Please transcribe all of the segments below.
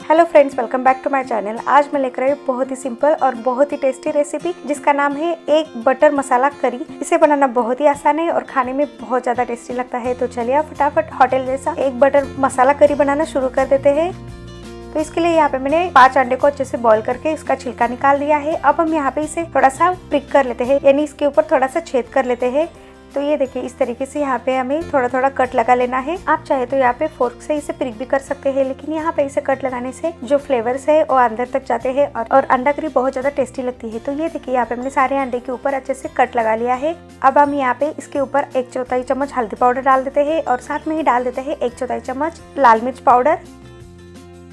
Hello friends, welcome back to my channel. आज मैं लेकर आई हूँ बहुत ही सिंपल और बहुत ही टेस्टी रेसिपी जिसका नाम है एक बटर मसाला करी। इसे बनाना बहुत ही आसान है और खाने में बहुत ज़्यादा टेस्टी लगता है। तो चलिए आप फटाफट होटल जैसा एक बटर मसाला करी बनाना शुरू कर देते हैं। तो इसके लिए यहाँ पे मैंने 5 अंडे को अच्छे से बॉईल करके इसका छिलका निकाल दिया है। अब हम यहाँ पे इसे थोड़ा सा प्रिक कर लेते हैं, यानी इसके ऊपर थोड़ा सा छेद कर लेते हैं। तो ये देखिए, इस तरीके से यहाँ पे हमें थोड़ा थोड़ा कट लगा लेना है। आप चाहे तो यहाँ पे फोर्क से इसे प्रिक भी कर सकते हैं, लेकिन यहाँ पे इसे कट लगाने से जो फ्लेवर्स है वो अंदर तक जाते हैं और अंडा करी बहुत ज्यादा टेस्टी लगती है। तो ये देखिए, यहाँ पे मैंने सारे अंडे के ऊपर अच्छे से कट लगा लिया है। अब हम यहाँ पे इसके ऊपर 1/4 चम्मच हल्दी पाउडर डाल देते हैं और साथ में ही डाल देते हैं 1/4 चम्मच लाल मिर्च पाउडर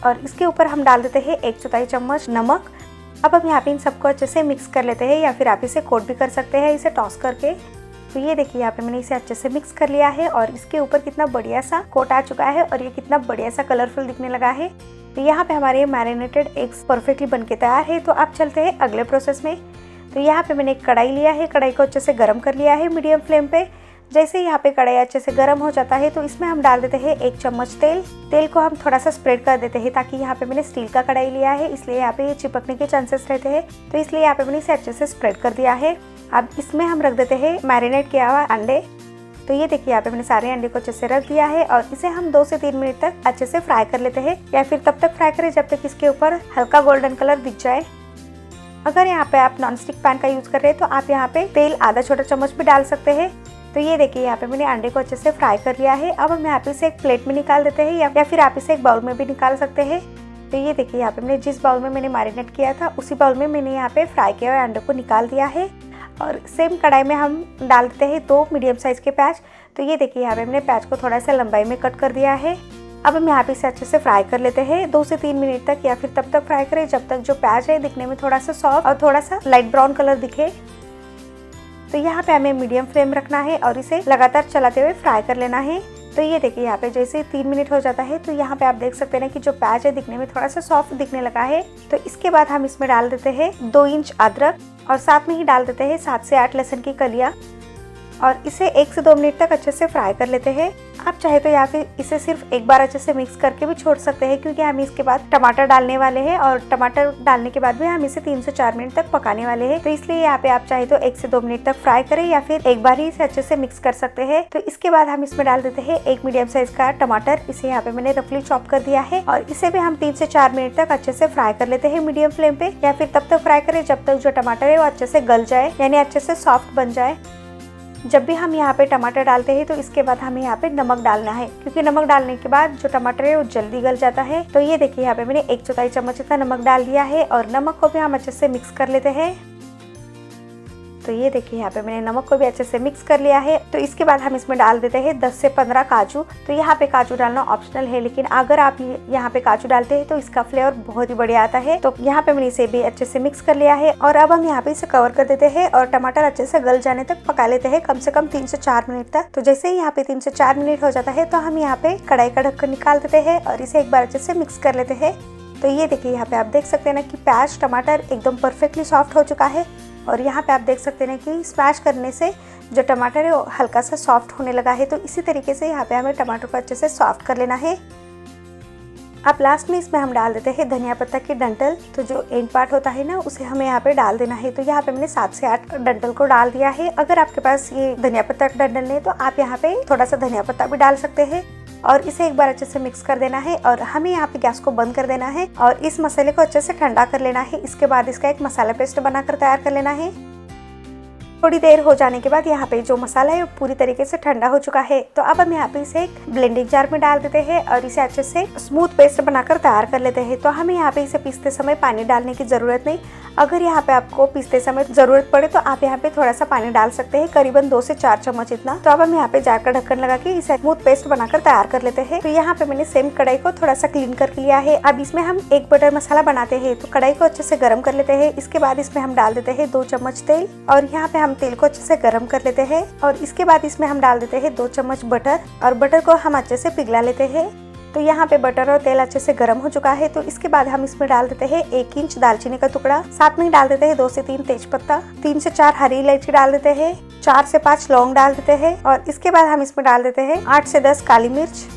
और इसके ऊपर हम डाल देते हैं 1/4 चम्मच नमक। अब हम यहाँ पे इन सबको अच्छे से मिक्स कर लेते हैं, या फिर आप इसे कोट भी कर सकते हैं इसे टॉस करके। तो ये देखिए, यहाँ पे मैंने इसे अच्छे से मिक्स कर लिया है और इसके ऊपर कितना बढ़िया सा कोट आ चुका है और ये कितना बढ़िया सा कलरफुल दिखने लगा है। तो यहाँ पे हमारे मैरिनेटेड एग्स परफेक्टली बनके तैयार है। तो आप चलते हैं अगले प्रोसेस में। तो यहाँ पे मैंने एक कढ़ाई लिया है, कढ़ाई को अच्छे से गर्म कर लिया है मीडियम फ्लेम पे। जैसे यहाँ पे कढ़ाई अच्छे से गर्म हो जाता है तो इसमें हम डाल देते हैं 1 चम्मच तेल। तेल को हम थोड़ा सा स्प्रेड कर देते हैं, ताकि यहाँ पे मैंने स्टील का कढ़ाई लिया है, इसलिए यहाँ पे ये चिपकने के चांसेस रहते हैं। तो इसलिए यहाँ पे मैंने इसे अच्छे से स्प्रेड कर दिया है। अब इसमें हम रख देते हैं मैरिनेट किया हुआ अंडे। तो ये देखिए, यहाँ पे मैंने सारे अंडे को अच्छे से रख दिया है और इसे हम 2 से 3 मिनट तक अच्छे से फ्राई कर लेते हैं, या फिर तब तक फ्राई करें जब तक इसके ऊपर हल्का गोल्डन कलर दिख जाए। अगर यहाँ पे आप नॉनस्टिक पैन का यूज कर रहे हैं तो आप यहाँ पे तेल आधा छोटा चम्मच भी डाल सकते हैं। तो ये देखिए, यहाँ पे मैंने अंडे को अच्छे से फ्राई कर लिया है। अब हम यहाँ पे इसे एक प्लेट में निकाल देते हैं, या फिर आप इसे एक बाउल में भी निकाल सकते हैं। तो ये देखिए, यहाँ पे मैंने जिस बाउल में मैंने मैरिनेट किया था उसी बाउल में मैंने यहाँ पे फ्राई किया हुआ अंडे को निकाल दिया है। और सेम कढ़ाई में हम डाल देते हैं 2 मीडियम साइज के प्याज। तो ये देखिए, यहाँ पे मैंने प्याज को थोड़ा सा लंबाई में कट कर दिया है। अब हम यहाँ पे इसे अच्छे से फ्राई कर लेते हैं 2 से 3 मिनट तक, या फिर तब तक फ्राई करें जब तक जो प्याज है दिखने में थोड़ा सा सॉफ्ट और थोड़ा सा लाइट ब्राउन कलर दिखे। तो यहाँ पे हमें मीडियम फ्लेम रखना है और इसे लगातार चलाते हुए फ्राई कर लेना है। तो ये देखिए, यहाँ पे जैसे 3 मिनट हो जाता है तो यहाँ पे आप देख सकते हैं कि जो प्याज है दिखने में थोड़ा सा सॉफ्ट दिखने लगा है। तो इसके बाद हम इसमें डाल देते हैं 2 इंच अदरक और साथ में ही डाल देते हैं 7 से 8 लहसुन की कलियाँ और इसे 1 से 2 मिनट तक अच्छे से फ्राई कर लेते हैं। आप चाहे तो या फिर इसे सिर्फ एक बार अच्छे से मिक्स करके भी छोड़ सकते हैं, क्योंकि हम इसके बाद टमाटर डालने वाले हैं और टमाटर डालने के बाद भी हम इसे 3 से 4 मिनट तक पकाने वाले हैं। तो इसलिए यहाँ पे आप चाहे तो 1 से 2 मिनट तक फ्राई करें, या फिर एक बार ही इसे अच्छे से मिक्स कर सकते हैं। तो इसके बाद हम इसमें डाल देते हैं 1 मीडियम साइज का टमाटर। इसे यहाँ पे मैंने रफली चॉप कर दिया है और इसे भी हम 3 से 4 मिनट तक अच्छे से फ्राई कर लेते हैं मीडियम फ्लेम पे, या फिर तब तक फ्राई करें जब तक जो टमाटर है वो अच्छे से गल जाए, यानी अच्छे से सॉफ्ट बन जाए। जब भी हम यहाँ पे टमाटर डालते हैं तो इसके बाद हमें यहाँ पे नमक डालना है, क्योंकि नमक डालने के बाद जो टमाटर है वो जल्दी गल जाता है। तो ये देखिए, यहाँ पे मैंने 1/4 चम्मच इतना नमक डाल दिया है और नमक को भी हम अच्छे से मिक्स कर लेते हैं। तो ये देखिए, यहाँ पे मैंने नमक को भी अच्छे से मिक्स कर लिया है। तो इसके बाद हम इसमें डाल देते हैं 10 से 15 काजू। तो यहाँ पे काजू डालना ऑप्शनल है, लेकिन अगर आप यहाँ पे काजू डालते हैं तो इसका फ्लेवर बहुत ही बढ़िया आता है। तो यहाँ पे मैंने इसे भी अच्छे से मिक्स कर लिया है और अब हम यहाँ पे इसे कवर कर देते हैं और टमाटर अच्छे से गल जाने तक पका लेते हैं, कम से कम 3 से 4 मिनट तक। तो जैसे ही यहाँ पे 3 से 4 मिनट हो जाता है तो हम यहाँ पे कढ़ाई का ढक्कन निकाल देते हैं और इसे एक बार अच्छे से मिक्स कर लेते हैं। तो ये देखिए, यहाँ पे आप देख सकते हैं ना कि प्याज टमाटर एकदम परफेक्टली सॉफ्ट हो चुका है और यहाँ पे आप देख सकते हैं कि स्मैश करने से जो टमाटर है वो हल्का सा सॉफ्ट होने लगा है। तो इसी तरीके से यहाँ पे हमें टमाटर को अच्छे से सॉफ्ट कर लेना है। अब लास्ट में इसमें हम डाल देते हैं धनिया पत्ता की डंठल। तो जो एंड पार्ट होता है ना, उसे हमें यहाँ पे डाल देना है। तो यहाँ पे मैंने 7 से 8 डंठल को डाल दिया है। अगर आपके पास ये धनिया पत्ता का डंठल नहीं तो आप यहाँ पे थोड़ा सा धनिया पत्ता भी डाल सकते हैं और इसे एक बार अच्छे से मिक्स कर देना है और हमें यहाँ पे गैस को बंद कर देना है और इस मसाले को अच्छे से ठंडा कर लेना है। इसके बाद इसका एक मसाला पेस्ट बनाकर तैयार कर लेना है। थोड़ी देर हो जाने के बाद यहाँ पे जो मसाला है वो पूरी तरीके से ठंडा हो चुका है। तो अब हम यहाँ पे इसे एक ब्लेंडिंग जार में डाल देते हैं और इसे अच्छे से स्मूथ पेस्ट बनाकर तैयार कर लेते हैं। तो हमें यहाँ पे इसे पीसते समय पानी डालने की जरूरत नहीं। अगर यहाँ पे आपको पीसते समय जरूरत पड़े तो आप यहाँ पे थोड़ा सा पानी डाल सकते हैं, करीबन 2 से 4 चम्मच इतना। तो अब हम यहाँ पे जार का ढक्कन लगा के इसे स्मूथ पेस्ट बनाकर तैयार कर लेते हैं। तो यहाँ पे मैंने सेम कढ़ाई को थोड़ा सा क्लीन कर लिया है। अब इसमें हम एक बटर मसाला बनाते हैं। तो कढ़ाई को अच्छे से गर्म कर लेते हैं। इसके बाद इसमें हम डाल देते हैं 2 चम्मच तेल और यहाँ पे हम तेल को अच्छे से गर्म कर लेते हैं और इसके बाद इसमें हम डाल देते हैं 2 चम्मच बटर और बटर को हम अच्छे से पिघला लेते हैं। तो यहाँ पे बटर और तेल अच्छे से गर्म हो चुका है। तो इसके बाद हम इसमें डाल देते हैं 1 इंच दालचीनी का टुकड़ा, साथ में डाल देते हैं 2 से 3 तेज पत्ता, 3 से 4 हरी इलायची डाल देते हैं, 4 से 5 लौंग डाल देते हैं और इसके बाद हम इसमें डाल देते हैं 8 से 10 काली मिर्च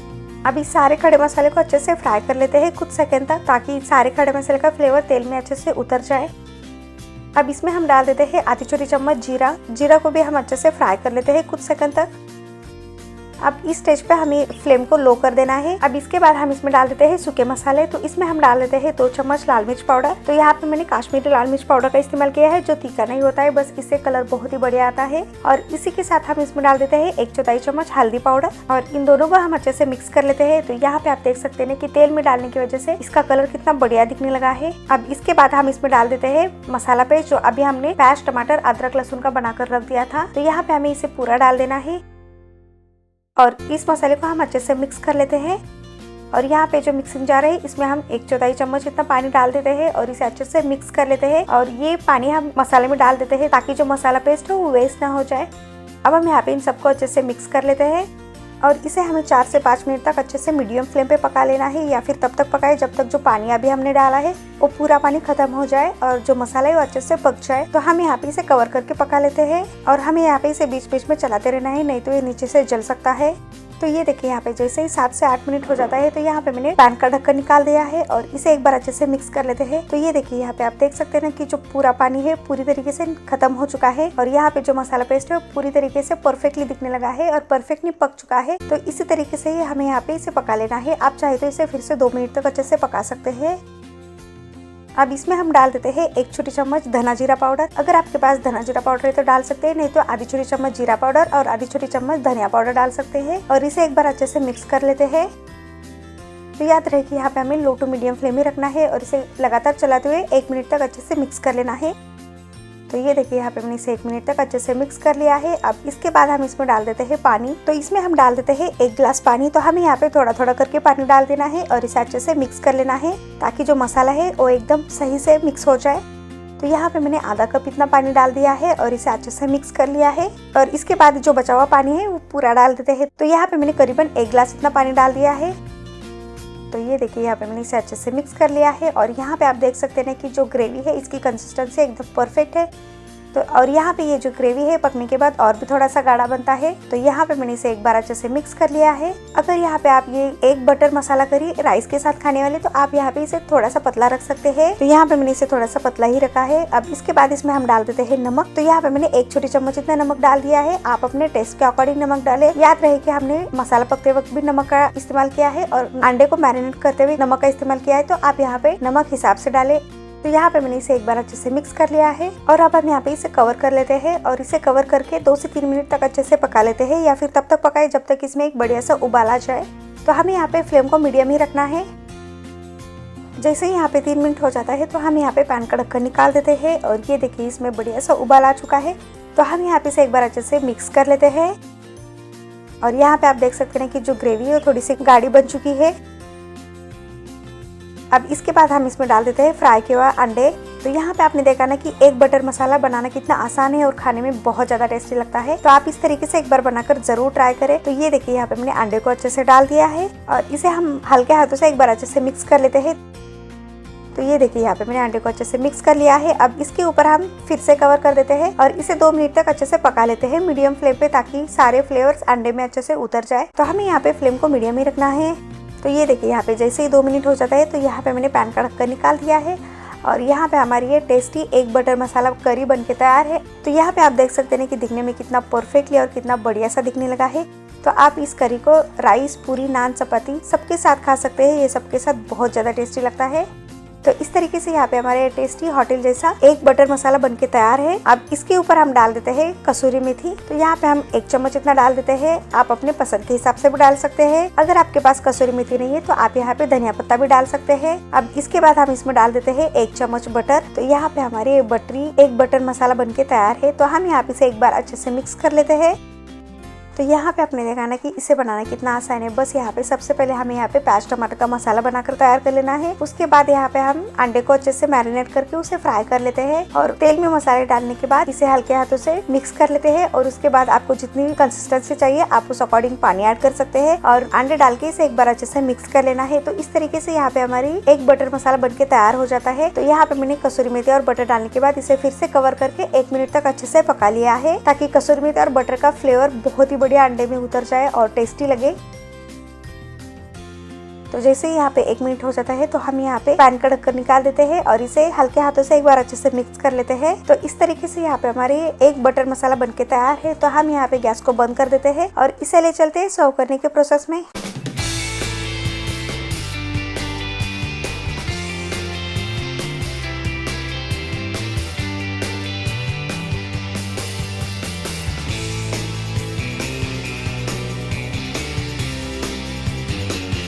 अब इस सारे खड़े मसाले को अच्छे से फ्राई कर लेते हैं कुछ सेकंड तक, ताकि सारे खड़े मसाले का फ्लेवर तेल में अच्छे से उतर जाए। अब इसमें हम डाल देते हैं आधी छोटी चम्मच जीरा। जीरा को भी हम अच्छे से फ्राई कर लेते हैं कुछ सेकंड तक। अब इस स्टेज पे हमें फ्लेम को लो कर देना है। अब इसके बाद हम इसमें डाल देते हैं सूखे मसाले। तो इसमें हम डाल देते हैं 2 चम्मच लाल मिर्च पाउडर। तो यहाँ पे मैंने कश्मीरी लाल मिर्च पाउडर का इस्तेमाल किया है, जो तीखा नहीं होता है, बस इससे कलर बहुत ही बढ़िया आता है। और इसी के साथ हम इसमें डाल देते हैं 1/4 चम्मच हल्दी पाउडर और इन दोनों को हम अच्छे से मिक्स कर लेते हैं। तो यहाँ पे आप देख सकते हैं कि तेल में डालने की वजह से इसका कलर कितना बढ़िया दिखने लगा है। अब इसके बाद हम इसमें डाल देते हैं मसाला पेस्ट, जो अभी हमने प्याज, टमाटर, अदरक, लहसुन का बनाकर रख दिया था। तो यहाँ पे हमें इसे पूरा डाल देना है और इस मसाले को हम अच्छे से मिक्स कर लेते हैं। और यहाँ पे जो मिक्सिंग जार है, इसमें हम 1/4 चम्मच इतना पानी डाल देते हैं और इसे अच्छे से मिक्स कर लेते हैं। और ये पानी हम मसाले में डाल देते हैं ताकि जो मसाला पेस्ट हो वो वेस्ट ना हो जाए। अब हम यहाँ पे इन सबको अच्छे से मिक्स कर लेते हैं और इसे हमें 4 से 5 मिनट तक अच्छे से मीडियम फ्लेम पे पका लेना है, या फिर तब तक पकाए जब तक जो पानी अभी हमने डाला है वो पूरा पानी खत्म हो जाए और जो मसाला है वो अच्छे से पक जाए। तो हम यहाँ पे इसे कवर करके पका लेते हैं और हमें यहाँ पे इसे बीच बीच में चलाते रहना है, नहीं तो ये नीचे से जल सकता है। तो ये देखिए यहाँ पे जैसे ही 7 से 8 मिनट हो जाता है, तो यहाँ पे मैंने पैन का ढक्कन निकाल दिया है और इसे एक बार अच्छे से मिक्स कर लेते हैं। तो ये देखिए यहाँ पे आप देख सकते हैं ना कि जो पूरा पानी है पूरी तरीके से खत्म हो चुका है और यहाँ पे जो मसाला पेस्ट है वो पूरी तरीके से परफेक्टली दिखने लगा है और परफेक्टली पक चुका है। तो इसी तरीके से ही हमें यहाँ पे इसे पका लेना है। आप चाहे तो इसे फिर से 2 मिनट तक अच्छे से पका सकते हैं। अब इसमें हम डाल देते हैं 1 छोटी चम्मच धना जीरा पाउडर। अगर आपके पास धना जीरा पाउडर है तो डाल सकते हैं, नहीं तो आधी छोटी चम्मच जीरा पाउडर और आधी छोटी चम्मच धनिया पाउडर डाल सकते हैं और इसे एक बार अच्छे से मिक्स कर लेते हैं। तो याद रहे कि यहाँ पे हमें लो टू मीडियम फ्लेम में रखना है और इसे लगातार चलाते हुए 1 मिनट तक अच्छे से मिक्स कर लेना है। तो ये देखिए यहाँ पे मैंने इसे 1 मिनट तक अच्छे से मिक्स कर लिया है। अब इसके बाद हम इसमें डाल देते हैं पानी। तो इसमें हम डाल देते हैं 1 गिलास पानी। तो हमें यहाँ पे थोड़ा थोड़ा करके पानी डाल देना है और इसे अच्छे से मिक्स कर लेना है ताकि जो मसाला है वो एकदम सही से मिक्स हो जाए। तो यहाँ पे मैंने आधा कप इतना पानी डाल दिया है और इसे अच्छे से मिक्स कर लिया है और इसके बाद जो बचा हुआ पानी है वो पूरा डाल देते हैं। तो यहाँ पे मैंने करीबन 1 गिलास इतना पानी डाल दिया है। तो ये देखिए यहाँ पे मैंने इसे अच्छे से मिक्स कर लिया है और यहाँ पे आप देख सकते हैं कि जो ग्रेवी है इसकी कंसिस्टेंसी एकदम परफेक्ट है। तो और यहाँ पे ये जो ग्रेवी है पकने के बाद और भी थोड़ा सा गाढ़ा बनता है। तो यहाँ पे मैंने इसे एक बार अच्छे से मिक्स कर लिया है। अगर यहाँ पे आप ये एक बटर मसाला करी राइस के साथ खाने वाले, तो आप यहाँ पे इसे थोड़ा सा पतला रख सकते हैं। तो यहाँ पे मैंने इसे थोड़ा सा पतला ही रखा है। अब इसके बाद इसमें हम डाल देते हैं नमक। तो यहाँ पे मैंने 1 छोटी चम्मच इतना नमक डाल दिया है। आप अपने टेस्ट के अकॉर्डिंग नमक डाले। याद रहे कि हमने मसाला पकते वक्त भी नमक का इस्तेमाल किया है और अंडे को मैरिनेट करते हुए नमक का इस्तेमाल किया है, तो आप यहाँ पे नमक हिसाब से डाले। तो यहाँ पे मैंने इसे एक बार अच्छे से मिक्स कर लिया है और अब हम यहाँ पे इसे कवर कर लेते हैं और इसे कवर करके 2 से 3 मिनट तक अच्छे से पका लेते हैं, या फिर तब तक पकाए जब तक इसमें एक बढ़िया सा उबाल आ जाए। तो हमें यहाँ पे फ्लेम को मीडियम ही रखना है। जैसे ही यहाँ पे 3 मिनट हो जाता है तो हम यहाँ पे पैन का ढक्कन निकाल देते हैं और ये देखिए इसमें बढ़िया सा उबाल आ चुका है। तो हम यहाँ पे इसे एक बार अच्छे से मिक्स कर लेते हैं और यहाँ पे आप देख सकते हैं कि जो ग्रेवी है वो थोड़ी सी गाढ़ी बन चुकी है। अब इसके बाद हम इसमें डाल देते हैं फ्राई किए हुए अंडे। तो यहाँ पे आपने देखा ना कि एक बटर मसाला बनाना कितना आसान है और खाने में बहुत ज्यादा टेस्टी लगता है। तो आप इस तरीके से एक बार बनाकर जरूर ट्राई करें। तो ये देखिए यहाँ पे मैंने अंडे को अच्छे से डाल दिया है और इसे हम हल्के हाथों से एक बार अच्छे से मिक्स कर लेते हैं। तो ये देखिए यहाँ पे मैंने अंडे को अच्छे से मिक्स कर लिया है। अब इसके ऊपर हम फिर से कवर कर देते हैं और इसे 2 मिनट तक अच्छे से पका लेते हैं मीडियम फ्लेम पे, ताकि सारे फ्लेवर्स अंडे में अच्छे से उतर जाए। तो हमें यहाँ पे फ्लेम को मीडियम ही रखना है। तो ये देखिए यहाँ पे जैसे ही 2 मिनट हो जाता है तो यहाँ पे मैंने पैन का ढक्कन निकाल दिया है और यहाँ पे हमारी ये टेस्टी एक बटर मसाला करी बनके तैयार है। तो यहाँ पे आप देख सकते हैं कि दिखने में कितना परफेक्टली और कितना बढ़िया सा दिखने लगा है। तो आप इस करी को राइस, पूरी, नान, चपाती सबके साथ खा सकते हैं। ये सबके साथ बहुत ज़्यादा टेस्टी लगता है। तो इस तरीके से यहाँ पे हमारे टेस्टी होटल जैसा एक बटर मसाला बनके तैयार है। अब इसके ऊपर हम डाल देते हैं कसूरी मेथी। तो यहाँ पे हम 1 चम्मच इतना डाल देते हैं। आप अपने पसंद के हिसाब से भी डाल सकते हैं। अगर आपके पास कसूरी मेथी नहीं है तो आप यहाँ पे धनिया पत्ता भी डाल सकते हैं। अब इसके बाद हम इसमें डाल देते हैं 1 चम्मच बटर। तो यहाँ पे हमारी एक बटर मसाला बनके तैयार है। तो हम यहाँ पे इसे एक बार अच्छे से मिक्स कर लेते हैं। तो यहाँ पे आपने देखा ना कि इसे बनाना कितना आसान है। बस यहाँ पे सबसे पहले हमें यहाँ पे प्याज टमाटर का मसाला बनाकर तैयार कर लेना है। उसके बाद यहाँ पे हम अंडे को अच्छे से मैरिनेट करके उसे फ्राई कर लेते हैं और तेल में मसाले डालने के बाद इसे हल्के हाथों से मिक्स कर लेते हैं और उसके बाद आपको जितनी कंसिस्टेंसी चाहिए आप उस अकॉर्डिंग पानी ऐड कर सकते हैं और अंडे डाल के इसे एक बार अच्छे से मिक्स कर लेना है। तो इस तरीके से यहाँ पे हमारी एक बटर मसाला बनके तैयार हो जाता है। तो यहाँ पे मैंने कसूरी मेथी और बटर डालने के बाद इसे फिर से कवर करके 1 मिनट तक अच्छे से पका लिया है, ताकि कसूरी मेथी और बटर का फ्लेवर बहुत ही बढ़िया अंडे में उतर जाए और टेस्टी लगे। तो जैसे ही यहाँ पे 1 मिनट हो जाता है तो हम यहाँ पे पैन का ढक्कन निकाल देते हैं और इसे हल्के हाथों से एक बार अच्छे से मिक्स कर लेते हैं। तो इस तरीके से यहाँ पे हमारे एक बटर मसाला बनके तैयार है। तो हम यहाँ पे गैस को बंद कर देते हैं और इसे ले चलते हैं सर्व करने के प्रोसेस में।